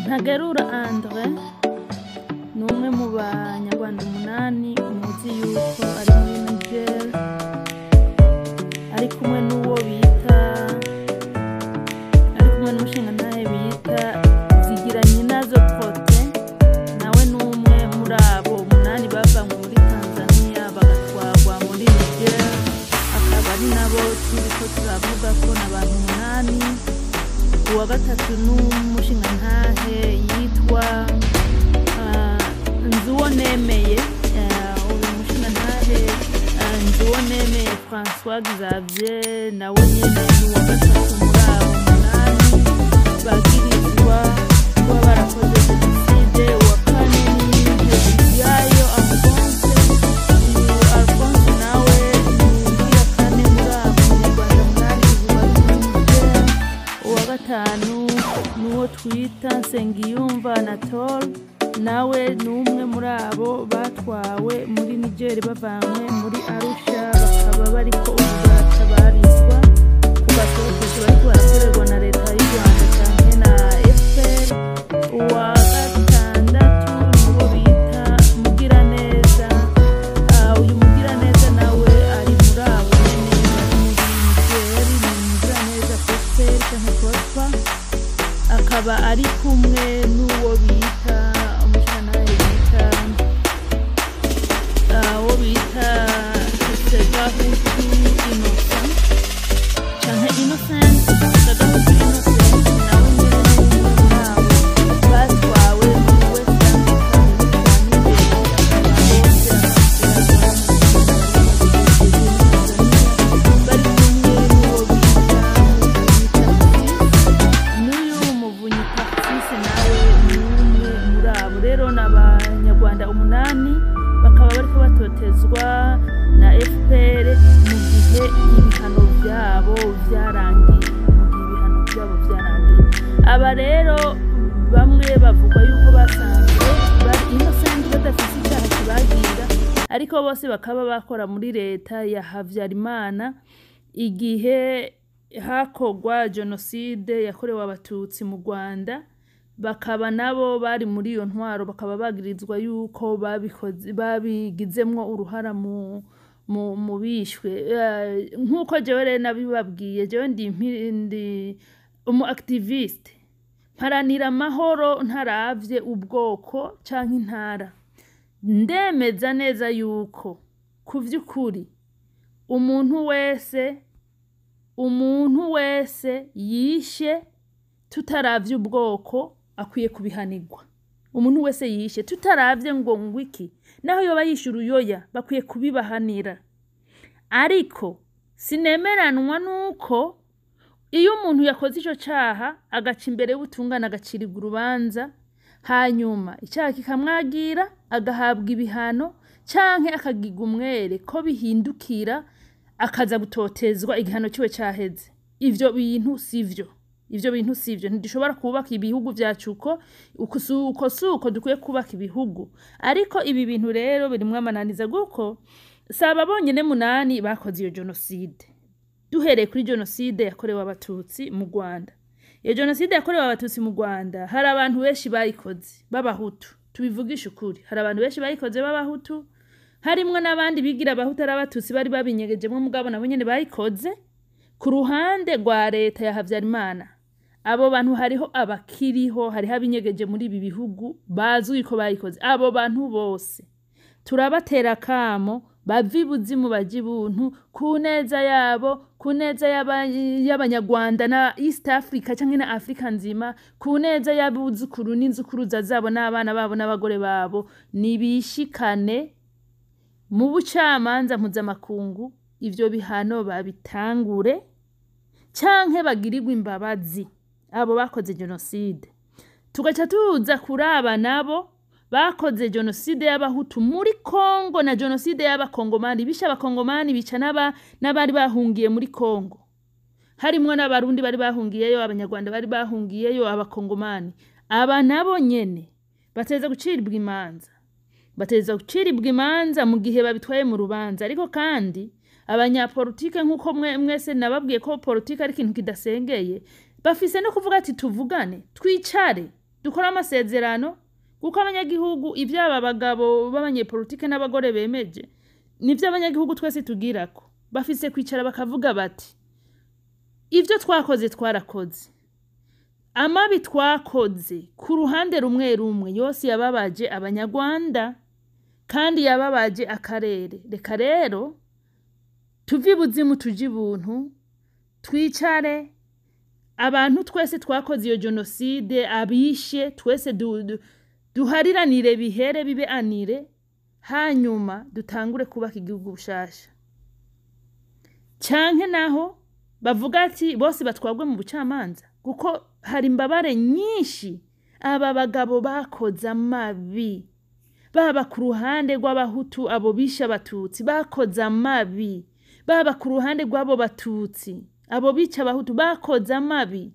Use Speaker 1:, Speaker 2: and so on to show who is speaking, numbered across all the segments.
Speaker 1: Ntagerura Andre numwe mu banyarwanda 8 umuzi yuko ari muri Niger ari kumwe n'uwo bita ari kumwe n'umushinga nawe bita Zikorera prote nawe numwe muri abo 8 bava muri Tanzania bagatwagwa muri Niger akaba ari nabo turiko turavuga ko n'abantu 8 uwa gatatu n'umushinga ntahe yitwa Nzuwonemeye uyu mushinga ntahe Nzuwonemeye François-Xavier nawe nyene n'uwa gatatu muri abo 8 bagirizwa kuba barakoze jenoside uwa kane yayo Alphonse nawe n'uwa kane muri abo uwa gatanu nuwo twita Nsengiyumva Anatole nawe numwe muri abo batwawe muri Niger bavanywe muri Arusha bakaba bariko batabarizwa kubatoteza bariko barakorerwa na leta y'u Rwanda cyane na FPR uwa gatandatu nuwo bita Mugiraneza uyu Mugiraneza nawe ari muri abo Mugiraneza FPR cyane kotwa akaba ari kumwe n'uwo bita na FPR mu gihe ibihano byabo byarangiye aba rero bamwe bavuga yuko basanzwe bari innocent badafite icyaha kibagira ariko bose bakaba bakora muri leta ya Habyarimana igihe hakogwa jenoside yakorewe abatutsi mu Rwanda bakaba nabo bari muri iyo ntwaro bakaba bagirizwa yuko babigizemwo uruhara mu bishwe nkuko jewe rero nabibabwiye jewe ndi activiste mparanira amahoro ntaravye ubwoko canke intara ndemeza neza yuko kuvyukuri umuntu wese yishe tutaravye ubwoko akwiye kubihanirwa umuntu wese yishe tutaravye ngo ngwiki naho yoba yishura uyoya bakwiye kubibahanira ariko sinemeranwa nuko iyo umuntu yakoze ico caha agaca imbere y'ubutungane agacirirwa urubanza hanyuma icyaha kikamwagira agahabwa ibihano canke akagiga umwere ko bihindukira akaza gutotezwa igihano ciwe caheze ivyo bintu sivyo ntidushobora kubaka ibihugu vyacu uko dukwiye kubaka ibihugu ariko ibi bintu rero birimwe amananiza guko saba bonyene 8 bakoze iyo jenoside duhereye kuri jenoside yakorewe abatutsi mu Rwanda iyo jenoside yakorewe abatutsi mu Rwanda hari abantu benshi bayikoze b'abahutu tubivugisha ukuri hari abantu benshi bayikoze b'abahutu harimwe n'abandi bigira abahutu arabatutsi bari babinyegejemwe mugabo nabo nyene bayikoze ku ruhande rwa leta ya Habyarimana abo bantu hariho abakiriho hariho abinyegeje muri ibi bihugu bazwi ko bayikoze abo bantu bose turabatera kamo bavibuzimu bajibuntu kuneza yabo kuneza y'abanyarwanda na East Africa cyangwa na Afrika nzima kuneza y'abuzukuru n'inzukuruza zabo n'abana babo n'abagore babo nibishikane mu bucamanza mpuzamakungu ivyo bihano babitangure canke bagirirwa imbabazi abo bakoze jenoside tugaca tuza kuraba nabo bakoze jenoside y'abahutu muri Kongo na jenoside y'abakongomani bisha abakongomani bica n'abari bahungiye muri Kongo harimwe n'abarundi bari bahungiyeyo abanyarwanda bari bahungiyeyo abakongomani aba nabo nyene bateza guciribwa imanza mu gihe babitwaye mu rubanza ariko kandi abanyapolitike nkuko mwese nababwiye ko politike ari ikintu kidasengeye bafise no kuvuga ati tuvugane twicare dukora amasezerano kuko abanyagihugu ivyaba abagabo b'abanyepolitike n'abagore bemeje nivyo abanyagihugu twese tugirako bafise kwicara bakavuga bati ivyo twakoze twarakoze amabi twakoze ku ruhande rumwe rumwe yose yababaje abanyarwanda kandi yababaje akarere reka rero tuvi buzimu tuji buntu twicare abantu twese twakoze iyo genocide abishe twese duhariranire bihere bibe anire hanyuma dutangure kubaka igihugu bushasha canke naho bavuga ati bose batwagwe mu bucamanza kuko hari imbabare nyinshi aba bagabo bakoze amabi baba ku ruhande rw'abahutu abo bisha abatutsi bakoze amabi baba ku ruhande rw'abo batutsi abo bica abahutu bakoze amabi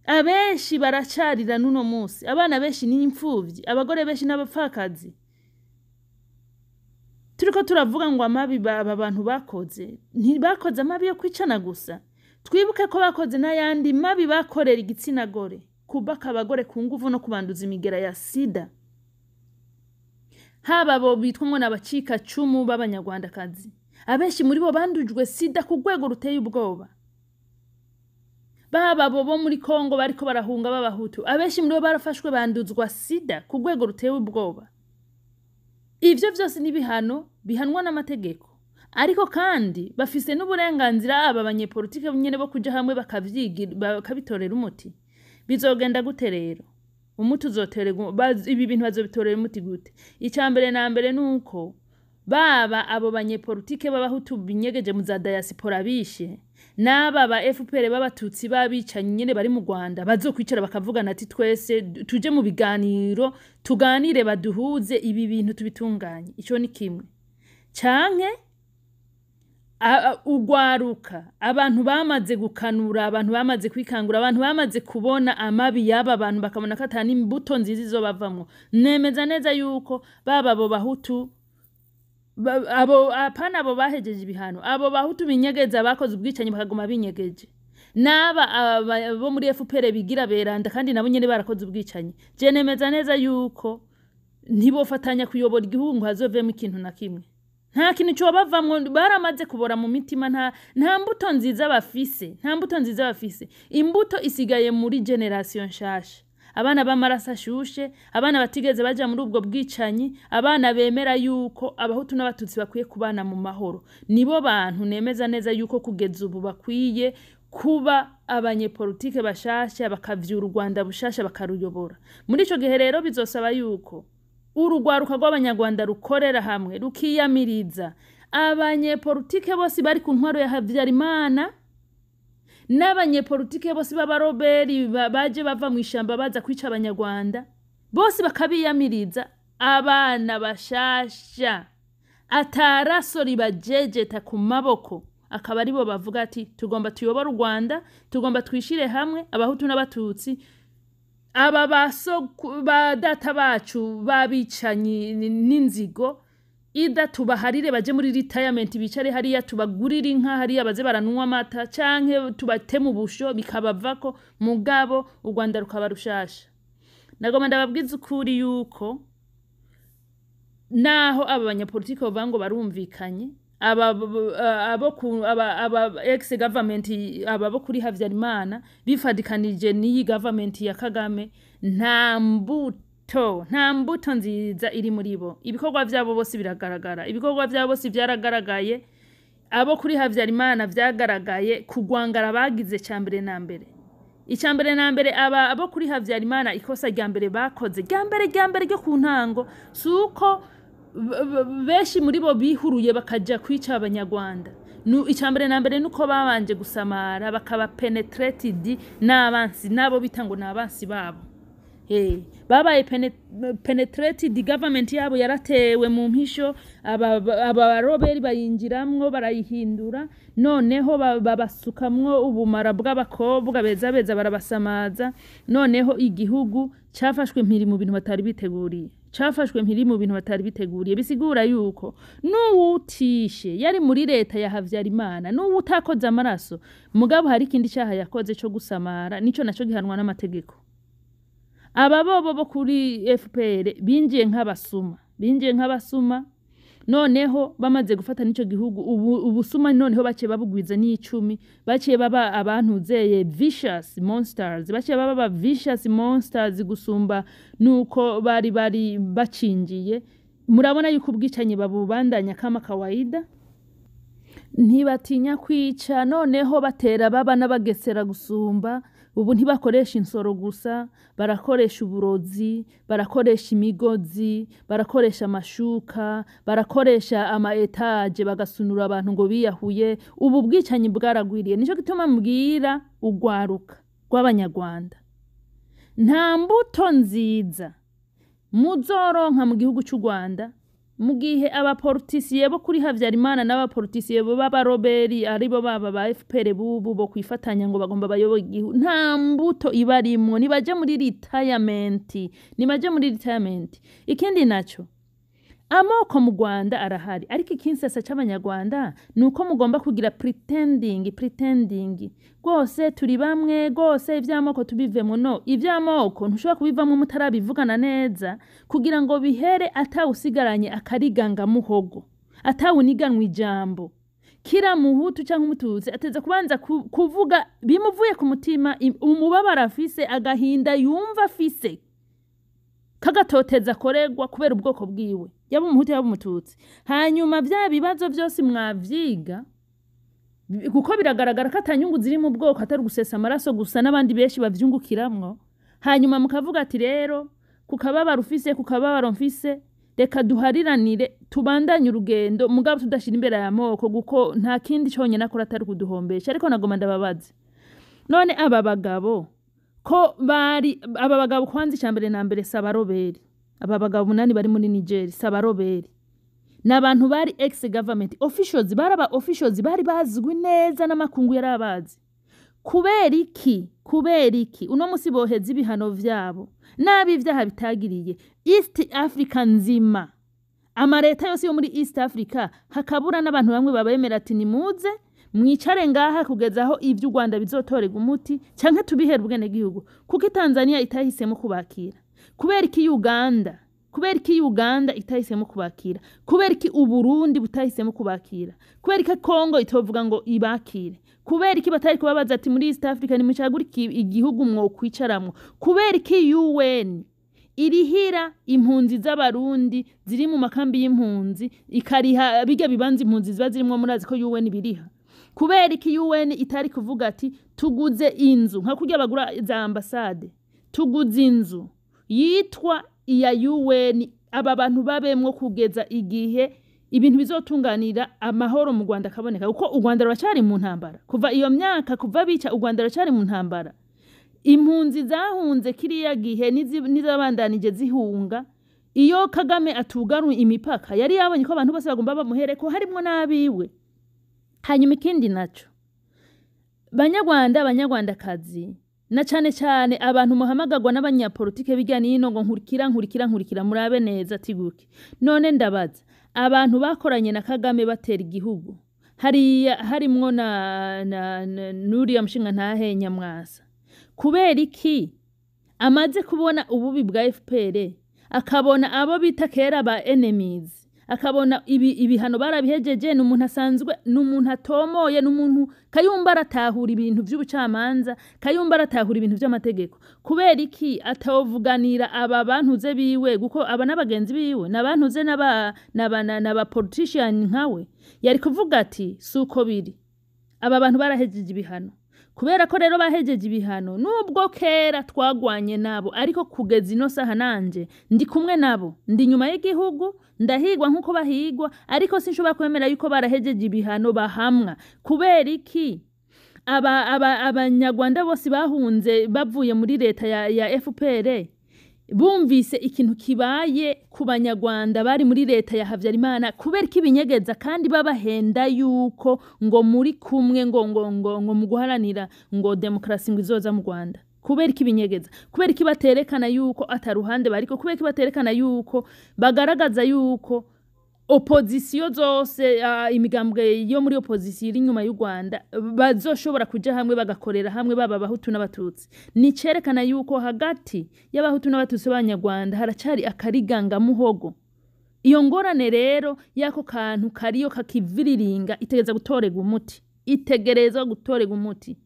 Speaker 1: abenshi baracarira nuno munsi abana benshi ni imfuvyi abagore benshi n'abapfakazi turiko turavuga ngo amabi baba abantu bakoze ntibakoze amabi yo kwicana gusa twibuke ko bakoze n'ayandi mabi bakorera igitsina gore kubaka abagore ku nguvu no kubanduza imigera ya sida haba bo bitwa ngo n'abacika cumu b'abanyarwandakazi abenshi muri bo bandujwe sida ku rwego ruteye ubwoba baba bo muri Kongo bariko barahunga b'abahutu abenshi muri bo barafashwe banduzwa sida ku rwego ruteye ubwoba ivyo vyose n'ibihano bihanwa n'amategeko ariko kandi bafise n'uburenganzira aba banyepolitike nyene bo kuja hamwe bakabitorera umuti bizogenda gute rero umuti uzotererwa ibi bintu bazobitorera umuti gute icambere na mbere nuko baba abo banyepolitike b'abahutu binyegeje mu za diaspora bishe n'aba ba FPR b'abatutsi babicanye nyene bari mu Rwanda bazokwicara bakavugana ati twese tuje mu biganiro tuganire baduhuze ibi bintu tubitunganye ico ni kimwe canke ugwaruka abantu bamaze gukanura abantu bamaze kwikangura abantu bamaze kubona amabi yaba abantu bakabona ko atani imbuto nziza izobavamwo nemeza neza yuko baba abo bahutu abo bahejeje ibihano abo bahutu binyegeza bakoze ubwicanyi bakaguma binyegeje naba bo muri FPR bigira beranda kandi nabo nyene barakoze ubwicanyi je nemeza neza yuko ntibofatanya kuyobora igihugu ngo hazovemo ikintu na kimwe nta kintu cyo bavamwo baramaze kubora mu mitima nta mbuto nziza bafise imbuto isigaye muri generation nshasha abana b'amaraso ashushe abana batigeze baja muri ubwo bwicanyi abana bemera yuko abahutu n'abatutsi bakwiye kubana mu mahoro nibo bantu nemeza neza yuko kugeza ubu bakwiye kuba abanyepolitike bashasha bakavyura u Rwanda bushasha bakaruyobora muri ico gihe rero bizosaba yuko urugwaruka rw'abanyarwanda rukorera hamwe rukiyamiriza abanyepolitike bose bari ku ntwaro ya Habyarimana n'abanyepolitike bose b'abaroberi baje bava mu ishamba baza kwica abanyarwanda bose bakabiyamiriza abana bashasha ataraso ribajejeta ku maboko akaba aribo bavuga ati tugomba tuyobora u Rwanda tugomba twishire hamwe abahutu n'abatutsi aba ba data bacu babicanye n'inzigo ida tubaharire baje muri retirement bicare hariya tubagurira inka hariya baze baranwa amata canke tubatema ubusho bikabavako mugabo u Rwanda rukaba rushasha nagoma ndababwiza ukuri yuko naho aba banyapolitike bavango barumvikanye aba ex government aba bo kuri Habyarimana bifadikanije n'iyi government ya Kagame nta mbuto nziza iri muri bo ibikorwa byabo bose biragaragara ibikorwa byabo bose byaragaragaye abo kuri Habyarimana vyagaragaye kugwangara bagize cyambere na mbere icambere na mbere abo kuri Habyarimana ikosa rya mbere bakoze rya mbere ryo ku ntango suko benshi muri bo bihuruye bakaja kwica abanyarwanda icambere na mbere nuko babanje gusamara bakaba penetrated n'abansi nabo bitango n'abansi babo babaye penetrated government yabo yaratewe mu mpisho abaroberi bayinjiramwo barayihindura noneho babasukamwo ubumara bw'abakobwa beza barabasamaza noneho igihugu cyafashwe mpiri mu bintu batari biteguriye bisigura yuko n'uwutishe yari muri leta ya Habyarimana n'uwutakoze amaraso mugabo hari ikindi cyaha yakoze cyo gusamara nico naco gihanwa n'amategeko aba bo kuri FPR binjiye nk'abasuma noneho bamaze gufata n'ico gihugu ubusuma noneho baciye babugwiza n'icumi baciye baba abantu zeye vicious monsters baciye baba vicious monsters gusumba nuko bari bacinjiye murabona yuko ubwicanye babubandanya kama kawaida ntibatinya kwica noneho batera baba n'abagesera gusumba ubu ntibakoresha insoro gusa barakoresha uburozi barakoresha imigozi barakoresha amashuka barakoresha ama etage bagasunura abantu ngo biyahuye ubu bwicanyi bwaragwiriye nico gituma mbwira ugwaruka rw'abanyarwanda nta mbuto nziza muzoronka mu gihugu cy'u Rwanda mu gihe abapolitisiye bo kuri Havyarimana n'abapolitisiye bo b'abaroberi aribo baba ba FPR bubu bo kwifatanya ngo bagomba bayoboye igihugu nta mbuto ibarimwo nibaje muri retirement ikindi naco amoko mu Rwanda arahari ariko ikinsesa c'abanyarwanda nuko mugomba kugira pretending gose turi bamwe gose ivyamoko tubivemo no ivyamoko ntushobora kubivamo mutarabivugana neza kugira ngo bihere atawusigaranye akariganga muhogo atawuniganwa ijambo kira muhutu canke umututsi ateza kubanza kuvuga bimuvuye ku mutima umubabara afise agahinda yumva afise kagatoteza koregwa kubera ubwoko bwiwe yaba umuhutu yaba umututsi hanyuma bya bibazo byose mwavyiga kuko biragaragara ko atanyungu ziri mu bwoko atari gusesa amaraso gusa n'abandi benshi bavyungukiramwo hanyuma mukavuga ati rero kukababara ufise kukababaro mfise reka duhariranire tubandanye urugendo mugabo tudashira imbere ya moko guko nta kindi cyonye nakora atari kuduhombesha ariko nagoma ndababaze none aba bagabo ko bari aba bagabo kwanza cyambere na mbere sabaroberi aba bagabo 8 bari muri Niger sabaroberi n'abantu bari ex government officials bari bazwi neza n'amakungu yarabazi kubera iki uno musi boheza ibihano vyabo nabi vyaha bitagiriye East Africa nzima amareta yose yo muri East Africa hakabura n'abantu bamwe babemera ati nimuze mwicare ngaha kugezaho ivyo u Rwanda bizotorega umuti canke tubihera ubwene gihugu kuko Tanzania itahisemo kubakira kubera iki Uganda itahisemo kubakira kubera iki Uburundi butahisemo kubakira kubera iki Kongo itovuga ngo ibakire kubera iki batari kubabaza ati muri East Africa ni mucagura igihugu mwo kwicaramwo kubera iki UN irihira impunzi z'abarundi ziri mu makambi y'impunzi ikariha biga bibanza impunzi ziba zirimo murazi ko UN biriha kubera iki UN itari kuvuga ati tuguze inzu nka kurya bagura za ambassade tuguze inzu yitwa iya UN aba bantu babemwo kugeza igihe ibintu bizotunganira amahoro mu Rwanda kaboneka kuko u Rwanda rwacari mu ntambara kuva iyo myaka kuva bica u Rwanda rwacari mu ntambara impunzi zahunze kiriya gihe nizabandanije zihunga iyo Kagame atugaru imipaka yari yabonye ko abantu bose bagomba bamuhereko harimo nabiwe hanyuma ikindi naco banyarwandakazi na cyane abantu muhamagagwa n'abanyapolitike bijyanye n'ino ngo nkurikira murabe neza tiguke none ndabaza abantu bakoranye na Kagame batera igihugu harimwo na nuriya mushinga ntahe Nyamwasa kubera iki amaze kubona ububi bwa FPR akabona abo bita kera ba enemies akabona ibihano barabihejeje n'umuntu asanzwe n'umuntu atomoye n'umuntu kayumba aratahura ibintu by'ubucamanza kayumba aratahura ibintu by'amategeko kubera iki atavuganira aba bantuze biwe guko aba nabagenzi biwe nabantuze n'aba politician nkawe yari kuvuga ati suko biri aba bantu barahejeje ibihano kubera ko rero bahejeje ibihano nubwo kera twagwanye nabo ariko kugeza ino saha nanje ndi kumwe nabo ndi nyuma y'igihugu ndahigwa nkuko bahigwa ariko sinshobora kwemera yuko barahejeje ibihano bahamwa kubera iki abanyarwanda bose bahunze bavuye muri leta ya FPR bumvise ikintu kibaye ku banyarwanda bari muri leta ya Havyarimana kubera kibinyegeza kandi babahenda yuko ngo muri kumwe ngo mu guharanira ngo demokrasi ngo izoza mu Rwanda kubera kibinyegeza kubera kibaterekana yuko ataruhande bariko kubera kibaterekana yuko bagaragaza yuko opozisiyo zose imigambwe yo muri opozisiyo iri inyuma y'u Rwanda bazoshobora kuja hamwe bagakorera hamwe baba abahutu n'abatutsi. Ni cerekana yuko hagati y'abahutu n'abatutsi b'Abanyarwanda haracari akariganga muhogo. Iyo ngorane rero yako kantu kariyo kakiviriringa itegereza gutorega umuti. Itegereza gutorega umuti.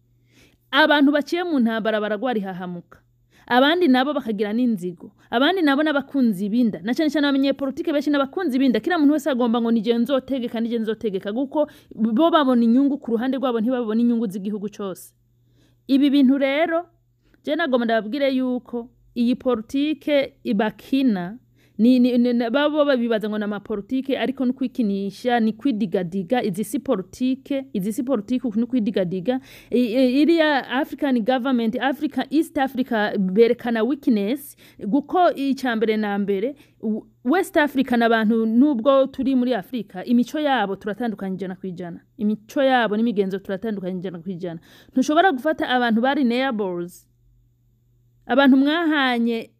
Speaker 1: Abantu baciye mu ntambara baragwari hahamuka. Abandi nabo bakagira n'inzigo. Abandi nabo n'abakunzi binda. Na cyane cyane abamenye politike benshi n'abakunzi binda. Kira muntu wese agomba ngo nije nzotegeka guko bo babona inyungu ku ruhande rwabo ntibabona inyungu z'igihugu cyose. Ibi bintu rero je nagomba ndababwire yuko iyi politike ibakina babo babibaza ngo na politike ariko n'ukwikinisha ni kwidigadiga izi politike n'ukwidigadiga iriya African government East Africa berekana weakness guko icambere na mbere West Africa n'abantu nubwo turi muri Afrika imico yabo turatandukanye ijana kwijana imico yabo n'imigenzo turatandukanye ijana kwijana ntushobora gufata abantu bari neighbors abantu mwahanye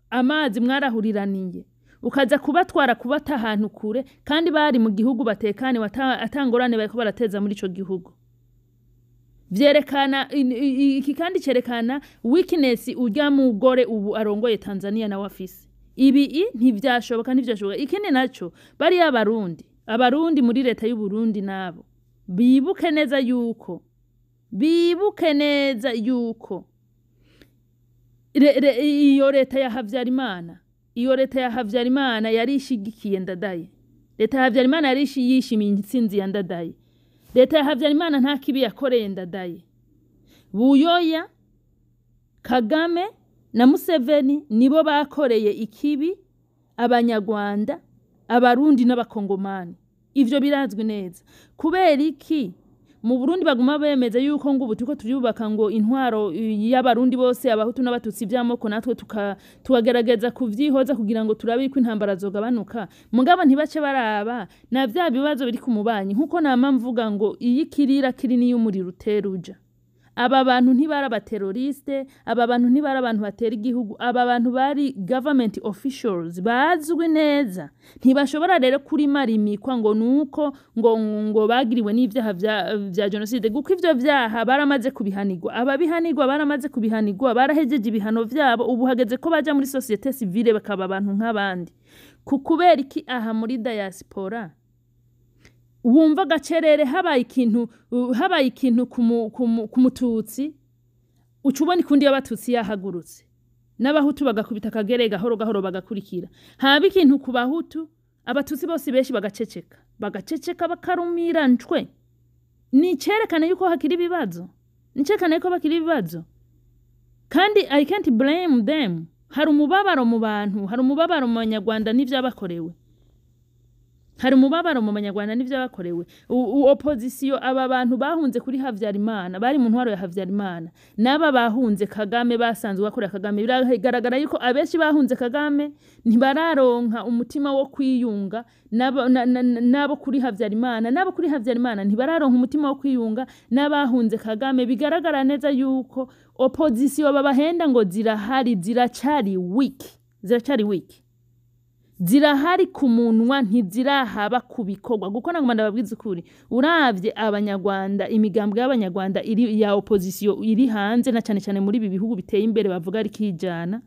Speaker 1: amazi mwarahuriraniye ukaza kubatwara kubata ahantu kure kandi bari mu gihugu batekane atangorane bariko barateza muri ico gihugu. Vyerekana iki kandi cerekana weakness urya mugore ubu arongoye Tanzania na wafisi. Ibi ntivyashoboka. Ikindi naco bari abarundi muri leta y'u Burundi nabo bibuke neza yuko iyo leta ya Havyarimana yari ishigikiye Ndadaye. Leta ya Havyarimana yari yishimiye intsinzi ya Ndadaye. Leta ya Havyarimana nta kibi yakoreye Ndadaye. Buyoya, Kagame na Museveni nibo bakoreye ikibi Abanyarwanda, Abarundi n'Abakongomani. Ivyo birazwi neza. Kubera iki mu Burundi baguma bemeza yuko ngo ubu tuko turyubaka ngo intwaro y'abarundi bose abahutu n'abatutsi by'amoko natwe tukagerageza kuvyihoza kugira ngo turabe ko intambara zogabanuka. Mugabo ntibace baraba na vya bibazo biri ku mubanyi nkuko nama mvuga ngo iyi kirira kiri ni y'umuriro uteruja. Aba bantu ntibara abateroriste, aba bantu ntibara abantu batera igihugu, aba bantu bari government officials bazwi neza. Ntibashobora rero kuri marimikwa ngo nuko ngo bagiriwe n'ivyaha vya genocide guko ivyo vyaha baramaze kubihanirwa. Ababihanirwa baramaze kubihanirwa, barahejeje ibihano vyabo, ubu hageze ko baja muri societe civile bakaba abantu nk'abandi. Kukubera iki aha muri diaspora wumva gacerere habaye ikintu kumututsi ucubona ikundi y'abatutsi yahagurutse n'abahutu bagakubita kagere gahoro bagakurikira. Haba ikintu ku bahutu abatutsi bose beshi bagaceceka bakarumira ncwe. Ni cerekana yuko hakiri ibibazo. Kandi I can't blame them. Hari umubabaro mu bantu, hari umubabaro mu Banyarwanda n'ivyabakorewe. Opozisiyo aba bantu bahunze kuri Havyarimana bari mu ntwaro ya Havyarimana naba bahunze Kagame basanzwe bakorera Kagame. Biragaragara yuko abeshi bahunze Kagame ntibararonka umutima wo kwiyunga nabo kuri Havyarimana ntibararonka umutima wo kwiyunga n'abahunze Kagame. Bigaragara neza yuko opozisiyo babahenda ngo ziracari weak. Zirahari ku munwa ntizirahaba kubikorwa guko nagomba ndababwiza ukuri. Uravye Abanyarwanda imigambwe y'Abanyarwanda iri ya opozisiyo iri hanze na cyane muri ibi bihugu biteye imbere bavuga ari kijana,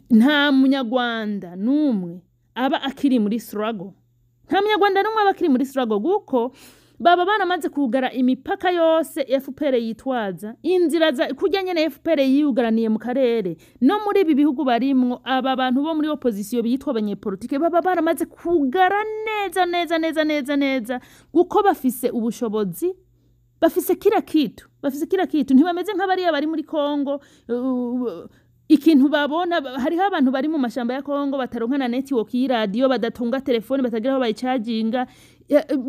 Speaker 1: nta munyarwanda numwe aba akiri muri struggle. Guko baba baramaze kugara imipaka yose FPR yitwaza inzira za kujya nyene FPR yiyugaraniye mu karere no muri ibi bihugu barimwo. Aba bantu bo muri opozisiyo bitwa abanyepolitike baba baramaze kugara neza guko bafise ubushobozi, bafise kira kitu ntibameze nk'abari bari muri Kongo. Ikintu babona hariho abantu bari mu mashamba ya Kongo bataronka na network y'iradio, badatunga telefone, batagira aho bayicaginga,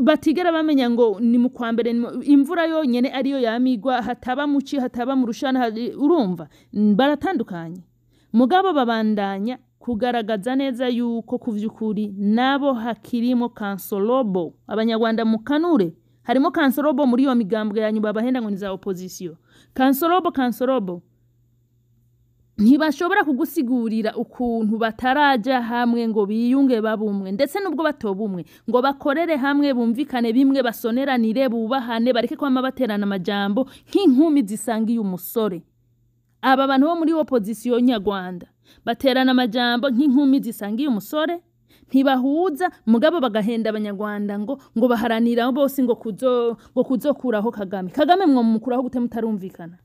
Speaker 1: batigera bamenya ngo ni mu kwambere imvura yonyene ariyo yamigwa, hataba muci hataba mu rushana. Urumva baratandukanye. Mugabo babandanya kugaragaza neza yuko kuvyukuri nabo hakirimo kansolobo. Abanyarwanda mukanure harimo kansolobo muri yo migambwe yanyu babahenda ngo ni za opozisiyo. Kansolobo ntibashobora kugusigurira ukuntu bataraja hamwe ngo biyunge babumwe ndetse nubwo batobumwe ngo bakorere hamwe bumvikane bimwe basoneranire bubahane bareke kwama baterana amajambo nk'inkumi zisangiye umusore. Aba bantu bo muri opposition nyarwanda baterana amajambo nk'inkumi zisangiye umusore, ntibahuza mugabo bagahenda abanyarwanda ngo baharanira bose ngo kuzokuraho Kagame mwo mukuraho gute mutarumvikana.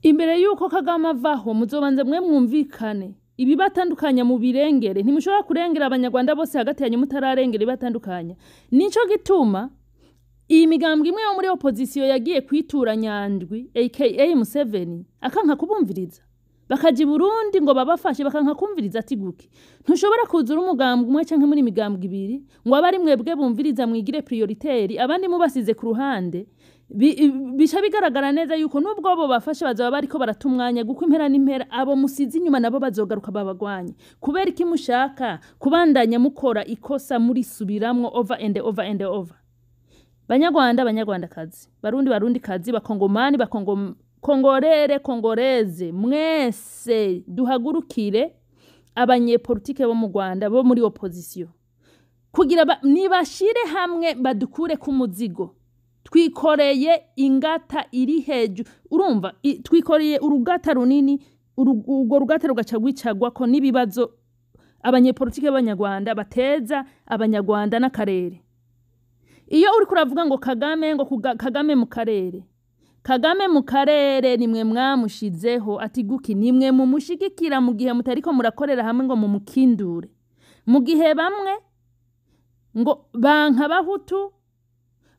Speaker 1: Imbere yuko Kagame avaho muzobanze mwe mwumvikane ibibatandukanya mu birengere, ntimushobora kurengera abanyarwanda bose hagati yanyu mutararengera ibatandukanya. Nico gituma iyi migambwe imwe yo muri opposition yagiye kwitura Nyandwi aka Museveni akanka kubumviriza, bakaji Burundi ngo babafashe bakanka kumviriza ati guki ntushobora kuzura umugambwe umwe canke muri migambwe ibiri ngo abari mwebwe bumviriza mwigire prioritaire abandi mubasize ku ruhande. Bica bigaragara neza yuko nubwo abo bafashe bazaba bariko baratumwanya guko impera n'impera abo musizi inyuma nabo bazogaruka babagwanye. Kubera iki mushaka kubandanya mukora ikosa muri subiramwo over and over and over. Banyarwandakazi, Barundi kazi, bakongomani kongoreze mwese duhagurukire abanyepolitike bo mu Rwanda bo muri opposition kugira nibashire hamwe badukure ku muzigo. Twikoreye ingata iri hejuru, urumva twikoreye urugata runini, urwo rugata rugacagwicagwa ko nibibazo abanyepolitike b'abanyarwanda bateza abanyarwanda n'akarere. Iyo uri kuravuga ngo Kagame mu karere nimwe mwamushizeho ati guki nimwe mumushigikira mu gihe mutariko murakorera hamwe ngo mumukindure. Mu gihe bamwe ngo banka bahutu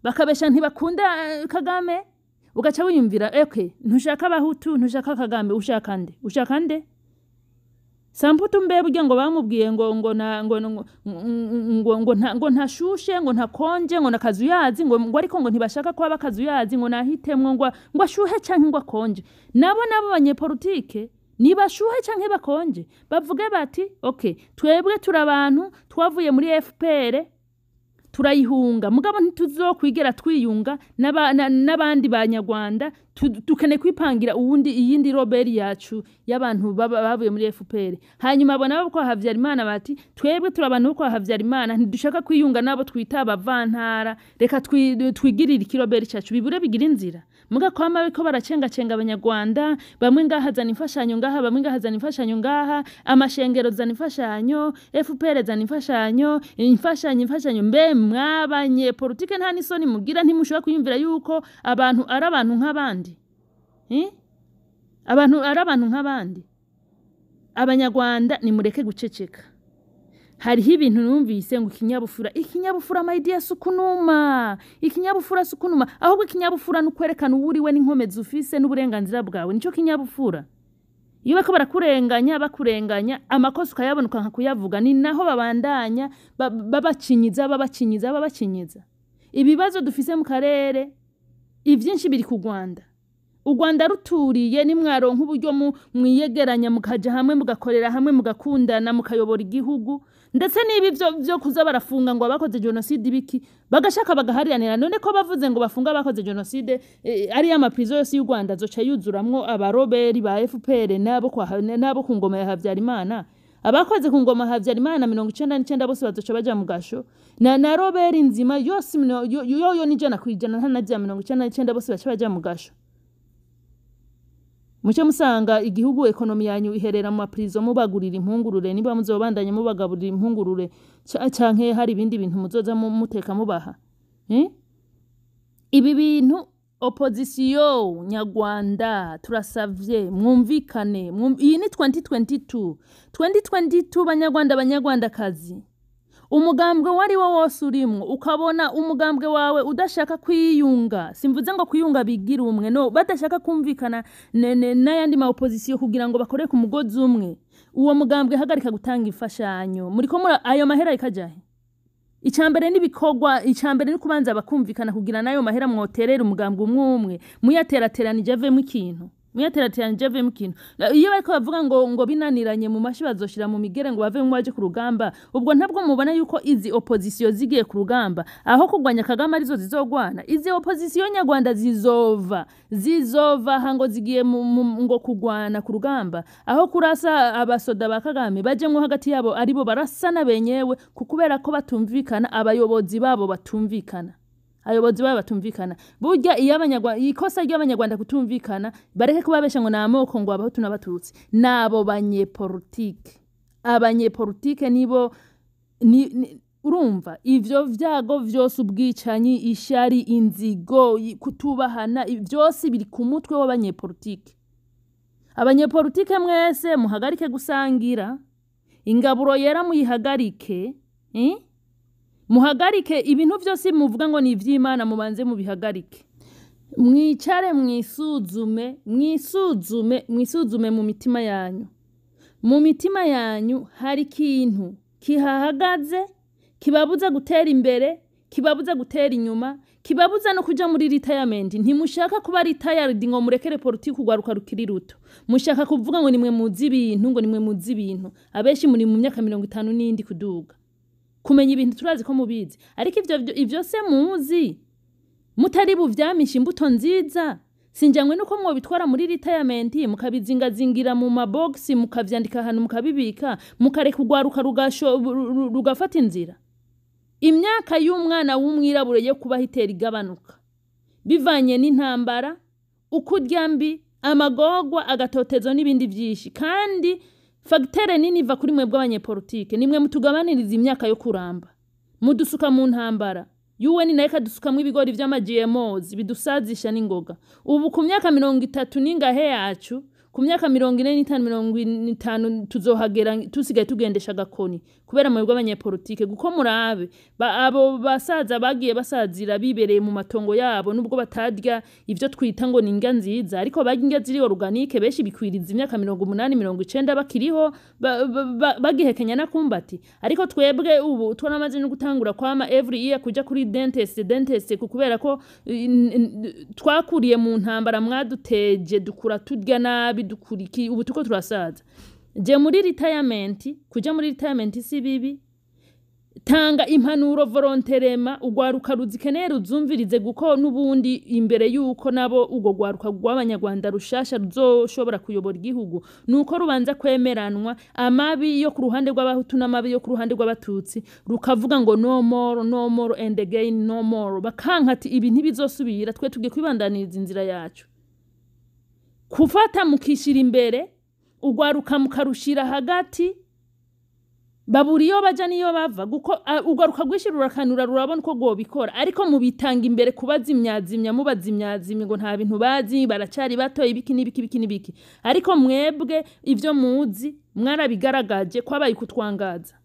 Speaker 1: bakabesha ntibakunda Kagame ugaca wiyumvira ntushaka abahutu ntushaka Kagame ushaka nde Samputu mbebwe ngo bamubwiye ngo ntashushe ngo ntakonje ngo nakazuyazi ngo ariko ngo ntibashaka kwa bakazuyazi ngo nahitemwe ngo ashuhe canke ngo akonje. Nabo abanyepolitike nibashuhe canke bakonje bavuge bati twebwe turabantu twavuye muri FPR turayihunga mugabo ntituzokwigera twiyunga n'abandi banyarwanda tukene kwipangira iyindi roberi yacu y'abantu bavuye muri FPR. Hanyuma abona ko Havyarimana bati twebwe turabantu ko Havyarimana ntidushaka kwiyunga nabo twita abavantara reka twigirira ikiroberi cyacu bibure bigira inzira. Muga kwama biko baracenga abanyarwanda bamwe ngahazana imfashanyo ngaha bamwe ngahazana imfashanyo ngaha amashengero zana imfashanyo FPR zana imfashanyo mbe mwabanye politike nta nisoni mugira ntimushobora kuyumvira yuko abantu ari abantu nk'abandi abantu nk'abandi. Abanyarwanda nimureke guceceka. Hariho ibintu numvise ngo ikinyabufura my dear sukunuma ahubwo ikinyabufura n'ukwerekana uwuriwe n'inkomezi ufise n'uburenganzira bwawe nico kinyabufura. Iyo bako bakurenganya amakosa ukayabonuka nka kuyavuga ni naho babandanya babacinyiza. Ibibazo dufise mu karere ivyinshi biri ku Rwanda. U Rwanda ruturiye nimwaronka uburyo mwiyegeranya mukaja hamwe mugakorera hamwe mugakundana mukayobora igihugu ndetse nibi byo kuza barafunga ngo abakoze genocide ibiki bagashaka bagahariranira. None ko bavuze ngo bafunga abakoze genocide ari amaprizo yose y'u Rwanda zoca yuzuramwo abaroberi ba FPR nabo ku ngoma ya Havyarimana. Abakoze ku ngoma Havyarimana 99 bose bazoca baja mu gasho na roberi nzima yose yo nijana kwijana ntanajya 99 bose baca baja mu gasho. Muce musanga igihugu ekonomi yanyu iherera mu aprizo mubagurira impungurure niba muzobandanye mubagaburira impungurure canke hari ibindi bintu muzoza muteka mubaha. Ibi bintu opposition nyarwanda turasavye mwumvikane. Iyi ni 2022 banyarwandakazi. Umugambwe wari wo wose urimwo ukabona umugambwe wawe udashaka kwiyunga, simvuze ngo kwiyunga bigira umwe, no, badashaka kumvikana n'ayandi ma opposition kugira ngo bakore ku mugozi umwe, uwo mugambwe hagarika gutanga imfashanyo. Muri ko ayo mahera ikajahe? Icambere n'ibikorwa, icambere ni kubanza bakumvikana kugira nayo mahera mwoterera umugambwe umwe muyaterateranije avemo ikintu. mwiyaterateranyije avuye mu kintu iyo bariko bavuga ngo binaniranye mu mashi bazoshira mu migere ngo bave mu baje ku rugamba ubwo ntabwo mubona yuko izi opposition zigiye ku rugamba aho kugwanya Kagame arizo zizogwana izi opposition nyarwanda zizova hango zigiye ngo kugwana ku rugamba aho kurasa abasoda ba Kagame bajemwe hagati yabo aribo barasana benyewe kukubera ko batumvikana abayobozi babo batumvikana burya iyo abanyarwanda ikosa ry'abanyarwanda kutumvikana bareke kubabesha ngo namoko ngo abahutu n'abatutsi nabo abanyepolitike nibo urumva ivyo vyago vyose ubwicanyi ishari inzigo kutubahana byose biri ku mutwe w'abanyepolitike mwese muhagarike gusangira ingaburo yera muyihagarike muhagarike ibintu byose muvuga ngo ni ivy'Imana mubanze mubihagarike mwicare mwisuzume mu mitima yanyu hari ikintu kihahagaze kibabuza gutera imbere kibabuza gutera inyuma kibabuza no kuja muri retirement ntimushaka kuba retired ngo murekere politiki kugwaruka rukiri ruto mushaka kuvuga ngo nimwe muzi ibintu abeshi muri mu myaka 50 n'indi kuduga kumenya ibintu turazi ko mubizi ariko ivyo se muzi mutari buvyamisha imbuto nziza sinjangwe nuko mwo bitwara muri retirement mukabizingazingira mu mabox mukavyandika hano mukabibika mukareka kugwaruka rugafata inzira imyaka y'umwana w'umwirabure yo kuba hitera igabanuka bivanye n'intambara ukuryambi amagogwa agatotezo n'ibindi vyishi kandi fagitire nini iva kuri mwebwe abanyepolitike nimwe mutugabaniriza imyaka yo kuramba mudusuka mu ntambara UN nayo kadusukamwe ibigori vy'ama-GMOs bidusazisha n'ingoga ubu ku myaka 30 n'ingahe yacu ku myaka 45 tuzohagera tusigaye tugendesha gakoni kubera mwebwe abanyepolitike guko murabe abo basaza bagiye basazira bibereye mu matongo yabo nubwo batadya ivyo twita ngo ninga nziza ariko baginga ziri organique beshi bikwiriza imyaka 80 bakiriho bagihekenya na kumbati ariko twebwe ubu twanamaze no gutangura kwama every year kuja kuri dentist kukubera ko twakuriye mu ntambara mwaduteje dukura tudya nabi dukuriki ubu tuko turasaza je muri retirement kuja muri retirement si bibi tanga impanuro volontairement ugwaruka ruzikeneye ruzumvirize guko nubundi imbere yuko nabo ugo gwaruka gw'abanyarwanda rushasha ruzoshobora kuyobora igihugu nuko rubanza kwemeranwa amabi yo ku ruhande rw'abahutu n'amabi yo ku ruhande rw'abatutsi rukavuga ngo no more and again no more bakankati ibi ntibizosubira twe tugiye kwibandaniriza inzira yacu kufata mukishira imbere ugwaruka mukarushira hagati baburiyo baja niyo bava guko ugwaruka gwishirura kanura rurabona ko gobikora ariko mubitanga imbere kubazimyazimya mubazimyazimye ngo nta bintu bazi baracari bato ibiki ariko mwebwe ivyo muzi mwarabigaragaje kwabaye kutwangaza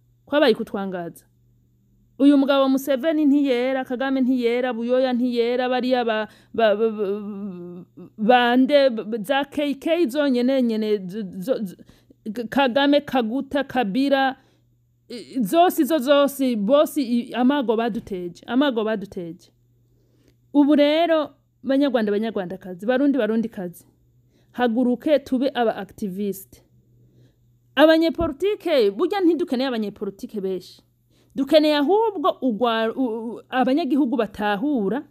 Speaker 1: uyu mugabo Museveni ntiyera Kagame ntiyera Buyoya ntiyera bariya bande za KK zonyene Kagame Kaguta Kabira zose bosi amago baduteje ubu rero banyarwandakazi barundikazi haguruke tube aba activist abanyepolitike burya ntidukeneye abanyepolitike beshi dukeneye ahubwo abanyagihugu batahura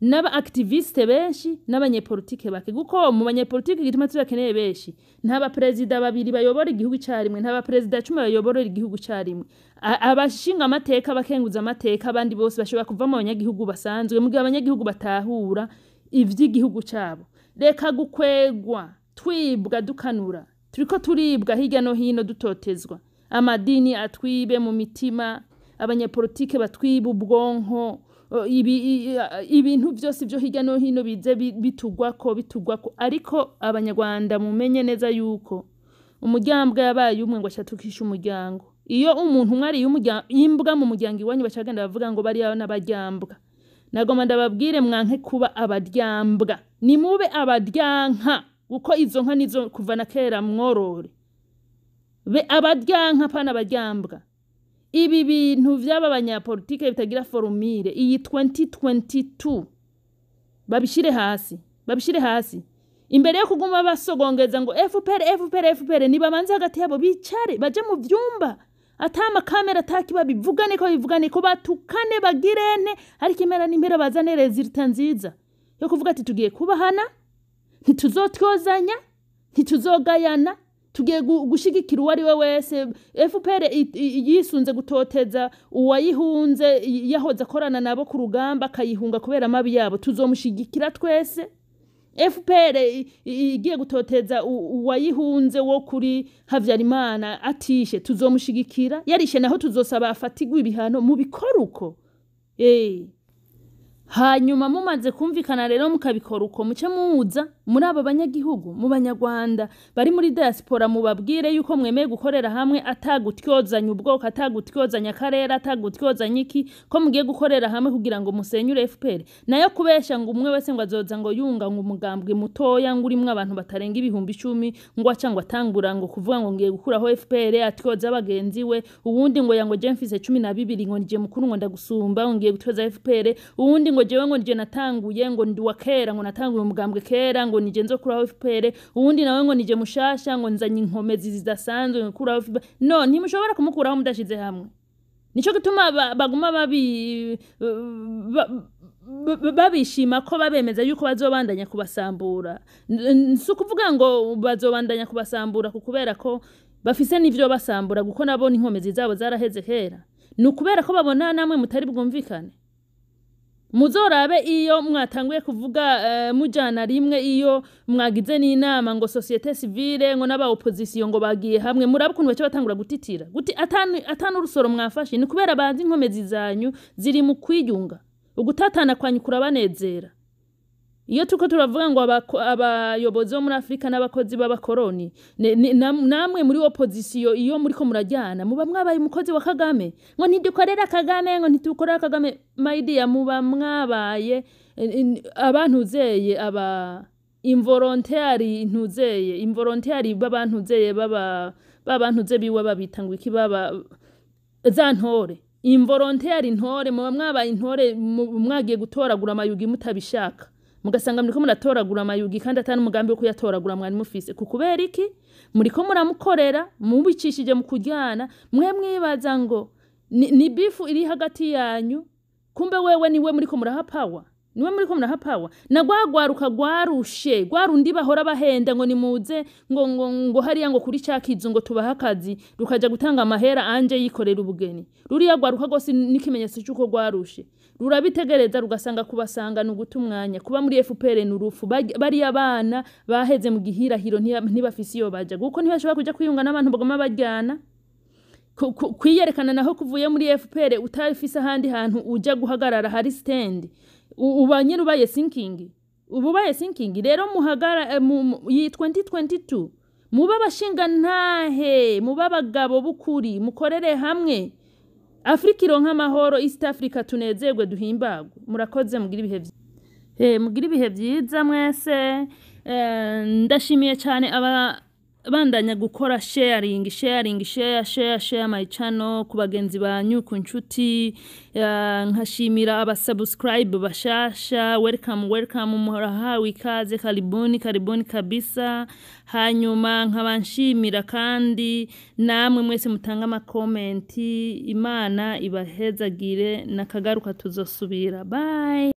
Speaker 1: n'aba activiste benshi n'abanyepolitike bake guko mu banyepolitike gituma turakeneye benshi ntaba president babiri bayobora igihugu cyarimwe ntaba president 10 bayobora igihugu cyarimwe abashinga amateka bakenguza amateka abandi bose bashobora kuva mu banyagihugu basanzwe mu abanyagihugu batahura ivy'igihugu cyabo reka gukwegwa twibwa dukanura turiko turibwa hirya no hino dutotezwa amadini atwibe mu mitima abanyepolitike batwiba ubwonko ibintu byose byo hirya no hino bize bitugwako ariko abanyarwanda mumenye neza yuko umuryango yabaye umwe ngo ashatukisha umuryango iyo umuntu mwari imbwa mu muryango iwanyu bacagenda bavuga ngo bari n'abaryambwa nagoma ndababwire mwanke kuba abaryambwa ni mube abadyanka uko izo nka nizo kuva na kera mworore be abadyanka pana abaryambwa ibi bintu vy'aba banyapolitike bitagira formule iyi 2022 babishire hasi imbere yo kuguma basogongeza ngo FPR nibamanze hagati yabo bicare baje mu vyumba atama kamera atakiba bivugane ko batukane bagirene ariko impera n'impera bazane resulta nziza yo kuvuga ati tugiye kubahana ntituzotyozanya ntituzogayana tugiye gushigikira uwari we wese FPR yisunze gutoteza uwayihunze yahoza korana nabo ku rugamba akayihunga kubera amabi yabo tuzomushigikira twese FPR igiye gutoteza uwayihunze wo kuri Havyarimana atishe tuzomushigikira yarishe naho tuzosaba afatigwa ibihano mu bikoruko hanyuma mumaze kumvikana rero mukabikora uko muce muza muri aba banyagihugu mu banyarwanda bari muri diaspora mubabwire yuko mwemeye gukorera hamwe atagutyozanya ubwoko atagutyozanya akarere atagutyozanya iki ko mugiye gukorera hamwe kugira ngo musenyure FPR nayo kubesha ngo umwe wese ngo azoza ngo yunga ngo umugambwe mutoya ngo urimwe abantu batarenga 10,000 ngo acangwa atangura ngo kuvuga ngo ngiye gukuraho FPR atyoza abagenzi we uwundi ngo yango je mfise 12 ngo nije mukuru ngo ndagusumba ngo ngiye gutyoza FPR uwundi ngo jewe ngo nije natanguye ngo ndi wa kera ngo natanguye umugambwe kera ngo nije nzo kuraho FPR uwundi nawe ngo nije mushasha ngo nzanye inkomezi zidasanzwe kuraho FPR no ntimushobora kumukuraho mudashize hamwe nico gituma baguma babishima ko babemeza yuko bazobandanya kubasambura sukuvuga ngo bazobandanya kubasambura kukubera ko bafise n'ivyo basambura guko nabo inkomezi zabo zaraheze kera nukubera ko babona namwe mutari bwumvikane muzorabe iyo mwatanguye kuvuga mujana rimwe iyo mwagize n'inama ngo societe civile ngo n'aba opposition ngo bagiye hamwe murabukuntu bace batangura gutitira guti atanu urusoro mwafashe ni kubera bazi inkomezi zanyu ziri mu kwiyunga ugutatana kwanyu kurabanezera iyo tuko turavuga ngo abayobozi bo muri Afrika n'abakozi b'abakoroni namwe muri opposition iyo muri ko murajyana muba mwabaye umukozi wa Kagame ngo ntidukorera Kagame ngo ntitukorera Kagame maidia muba mwabaye abantu zeye aba involunteer babantu zeye babantu ze biwe babitangwa iki baba zantore involunteer intore muba mwabaye intore mwagiye gutoragura amayugi mutabishaka mugasanga muriko muratoragura amayugi kandi atari umugambi wo kuyatoragura mwari mufise kukubera iki muriko muramukorera mubicishije mu kujyana mwibaza ngo ni bifu iri hagati yanyu kumbe wewe niwe muriko murahapawa nagwagwaruka gwarushe gwarundi bahora bahenda ngo nimuze ngo hariya ngo kuri cakizo ngo tubahakazi rukaja gutanga amahera anje yikorera ubugeni ruriya gwaruka gose n'ikimenyetso cyuko gwarushe rurabitegereza rugasanga kubasanga nugutumwanya kuba muri FPR n'urufu bari abana baheze mu gihirahiro ntibafise iyo baje guko ntibashobora kuja kwiyunga n'abantu bagoma bajyana kwiyerekana naho kuvuye muri FPR utafise ahandi hantu uja guhagarara hari stand ubanye rubaye sinking rero muhagara yi 2022 muba bashinga ntahe muba bagabo bukuri mukorere hamwe Afrika ironka amahoro East Africa tunezerwe duhimbagwe murakoze mugira ibihe byiza mwese ndashimiye cyane bandanya gukora share my channel ku bagenzi banyu ku nshuti nkashimira abasubscribe bashasha welcome murahawe ikaze karibuni kabisa hanyuma nkabanshimira kandi namwe mwese mutanga ama comment Imana ibahezagire nakagaruka tuzosubira bye.